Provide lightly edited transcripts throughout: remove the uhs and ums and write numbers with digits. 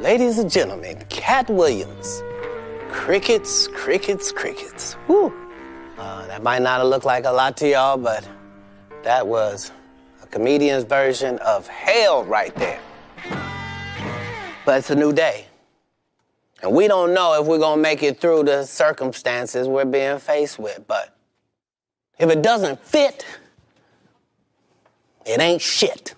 Ladies and gentlemen, Katt Williams. Crickets, crickets, crickets. Woo. That might not have looked like a lot to y'all, but that was a comedian's version of hell right there. But it's a new day. And we don't know if we're gonna make it through the circumstances we're being faced with, but if it doesn't fit, it ain't shit.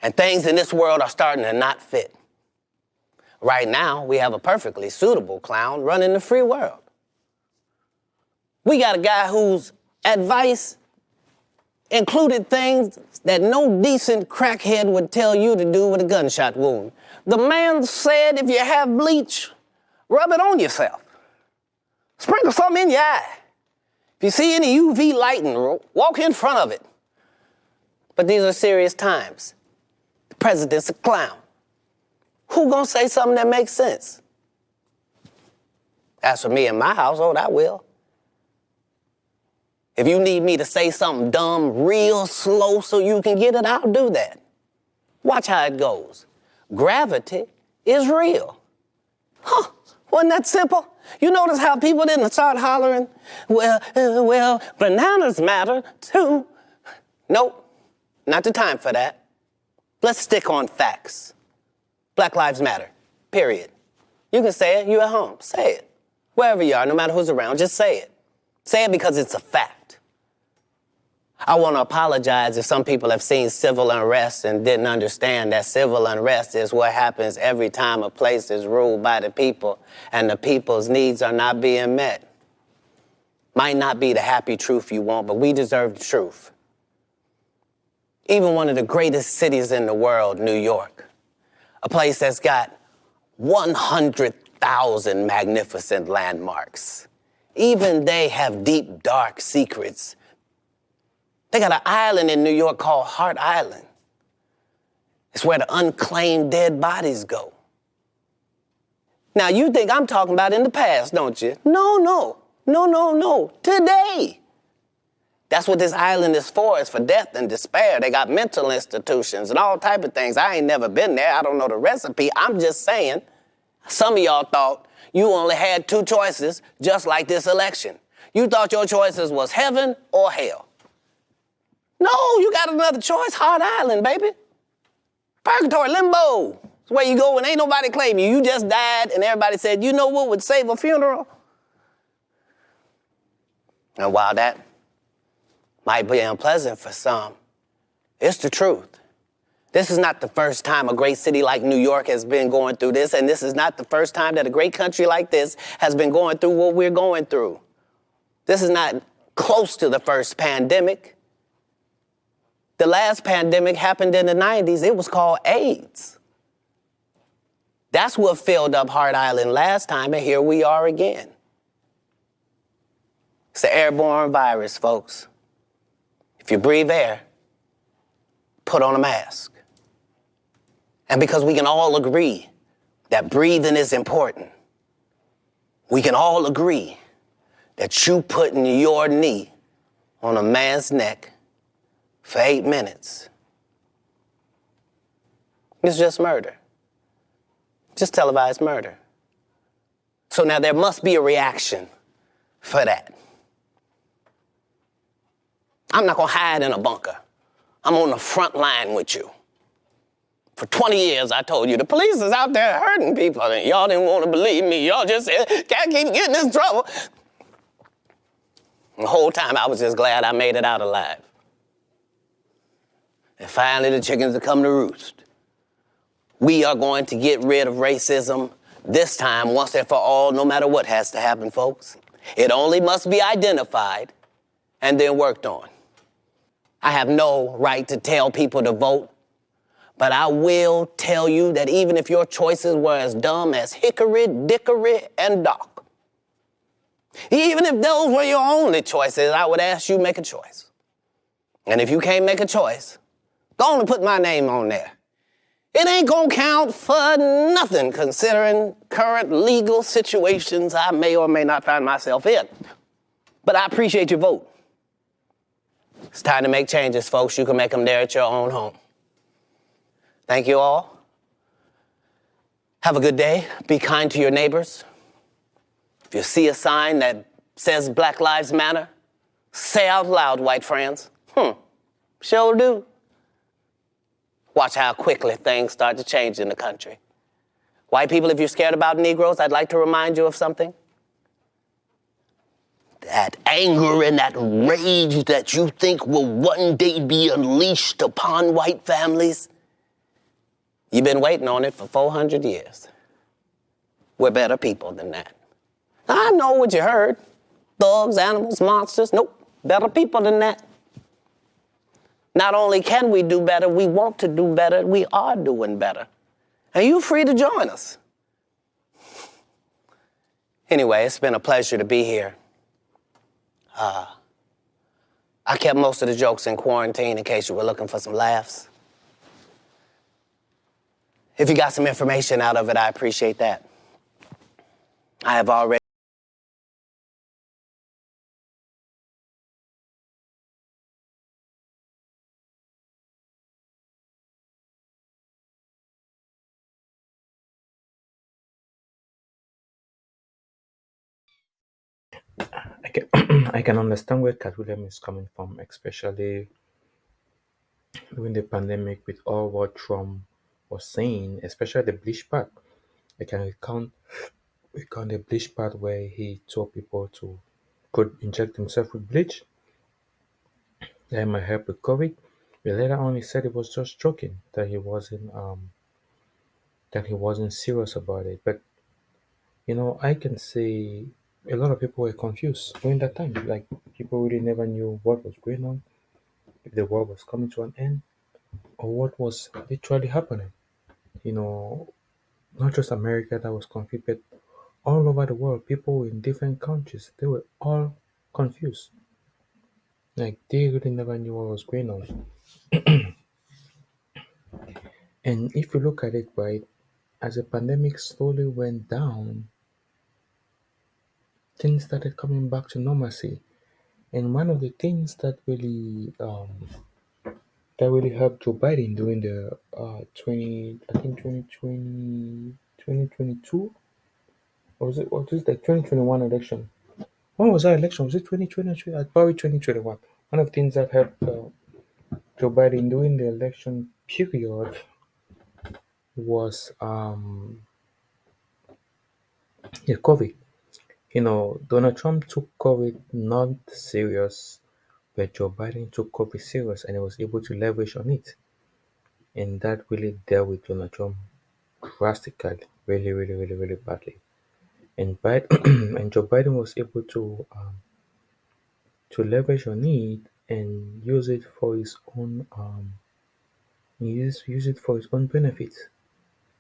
And things in this world are starting to not fit. Right now, we have a perfectly suitable clown running the free world. We got a guy whose advice included things that no decent crackhead would tell you to do with a gunshot wound. The man said if you have bleach, rub it on yourself. Sprinkle something in your eye. If you see any UV lighting, walk in front of it. But these are serious times. The president's a clown. Who gonna say something that makes sense? As for me and my household, I will. If you need me to say something dumb real slow so you can get it, I'll do that. Watch how it goes. Gravity is real. Huh, wasn't that simple? You notice how people didn't start hollering, well, bananas matter too. Nope, not the time for that. Let's stick on facts. Black lives matter, period. You can say it, you at home, say it. Wherever you are, no matter who's around, just say it. Say it because it's a fact. I want to apologize if some people have seen civil unrest and didn't understand that civil unrest is what happens every time a place is ruled by the people and the people's needs are not being met. Might not be the happy truth you want, but we deserve the truth. Even one of the greatest cities in the world, New York, a place that's got 100,000 magnificent landmarks. Even they have deep, dark secrets. They got an island in New York called Hart Island. It's where the unclaimed dead bodies go. Now, you think I'm talking about in the past, don't you? No. Today. That's what this island is for. It's for death and despair. They got mental institutions and all type of things. I ain't never been there. I don't know the recipe. I'm just saying, some of y'all thought you only had two choices, just like this election. You thought your choices was heaven or hell. No, you got another choice, Hart Island, baby. Purgatory, limbo. It's where you go when ain't nobody claim you. You just died and everybody said, you know what would save a funeral? And while that might be unpleasant for some, it's the truth. This is not the first time a great city like New York has been going through this, and this is not the first time that a great country like this has been going through what we're going through. This is not close to the first pandemic. The last pandemic happened in the 90s. It was called AIDS. That's what filled up Hart Island last time, and here we are again. It's an airborne virus, folks. If you breathe air, put on a mask. And because we can all agree that breathing is important, we can all agree that you putting your knee on a man's neck for 8 minutes, it's just murder. Just televised murder. So now there must be a reaction for that. I'm not gonna hide in a bunker. I'm on the front line with you. For 20 years, I told you, the police is out there hurting people, and y'all didn't want to believe me. Y'all just said, can't keep getting in trouble. The whole time, I was just glad I made it out alive. And finally, the chickens have come to roost. We are going to get rid of racism this time, once and for all, no matter what has to happen, folks. It only must be identified and then worked on. I have no right to tell people to vote, but I will tell you that even if your choices were as dumb as hickory, dickory, and dock, even if those were your only choices, I would ask you make a choice. And if you can't make a choice, go on and put my name on there. It ain't gonna count for nothing considering current legal situations I may or may not find myself in. But I appreciate your vote. It's time to make changes, folks. You can make them there at your own home. Thank you all. Have a good day. Be kind to your neighbors. If you see a sign that says Black Lives Matter, say out loud, white friends. Sure do. Watch how quickly things start to change in the country. White people, if you're scared about Negroes, I'd like to remind you of something. That anger and that rage that you think will one day be unleashed upon white families, you've been waiting on it for 400 years. We're better people than that. I know what you heard. Thugs, animals, monsters. Nope, better people than that. Not only can we do better, we want to do better. We are doing better. And you're free to join us. Anyway, it's been a pleasure to be here. I kept most of the jokes in quarantine in case you were looking for some laughs. If you got some information out of it, I appreciate that. I have already I can I can understand where Cat William is coming from, especially during the pandemic with all what Trump was saying, especially the bleach part. I can recount the bleach part where he told people to could inject himself with bleach. That might help with COVID. But later on he said he was just joking, that he wasn't serious about it. But I can say a lot of people were confused during that time. Like people really never knew what was going on, if the world was coming to an end, or what was literally happening. You know, not just America that was confused, but all over the world, people in different countries, they were all confused. Like they really never knew what was going on. And if you look at it right, as the pandemic slowly went down, things started coming back to normalcy. And one of the things that really helped Joe Biden during the 2022, or was it the 2021 election? When was that election? Was it 2022? Probably 2021. One of the things that helped Joe Biden during the election period was yeah, COVID. Donald Trump took COVID not serious, but Joe Biden took COVID serious and he was able to leverage on it. And that really dealt with Donald Trump drastically, really, really, really, really badly. And and Joe Biden was able to leverage on it and use it for his own benefit,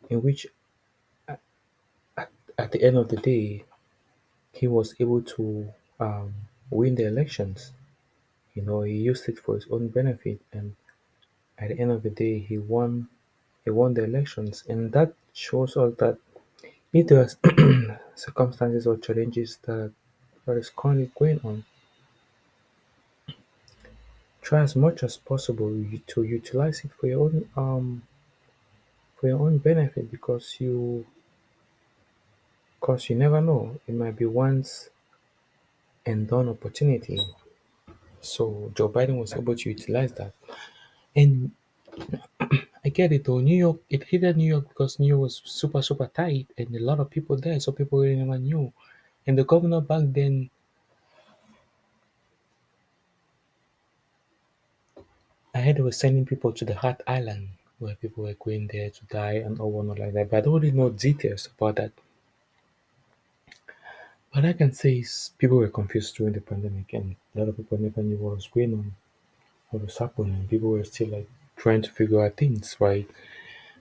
in which at the end of the day he was able to win the elections. He used it for his own benefit, and at the end of the day he won the elections. And that shows us that if there are circumstances or challenges that is currently going on, try as much as possible to utilize it for your own benefit, because you never know, it might be once and done opportunity. So Joe Biden was able to utilize that. And I get it though, New York, it hit New York because New York was super, super tight and a lot of people there, so people really never knew. And the governor back then, I heard they were sending people to the Hat Island where people were going there to die and all whatnot like that. But I don't really know details about that. What I can say is people were confused during the pandemic and a lot of people never knew what was going on, what was happening. People were still like trying to figure out things, right?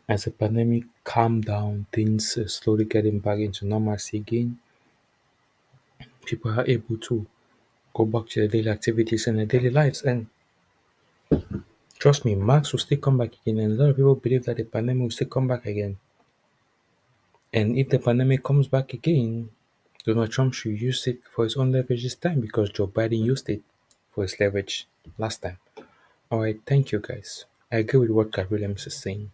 As the pandemic calmed down, things slowly getting back into normalcy again. People are able to go back to their daily activities and their daily lives. And trust me, Max will still come back again. And a lot of people believe that the pandemic will still come back again. And if the pandemic comes back again, Donald Trump should use it for his own leverage this time because Joe Biden used it for his leverage last time. All right, thank you guys. I agree with what Cat Williams is saying.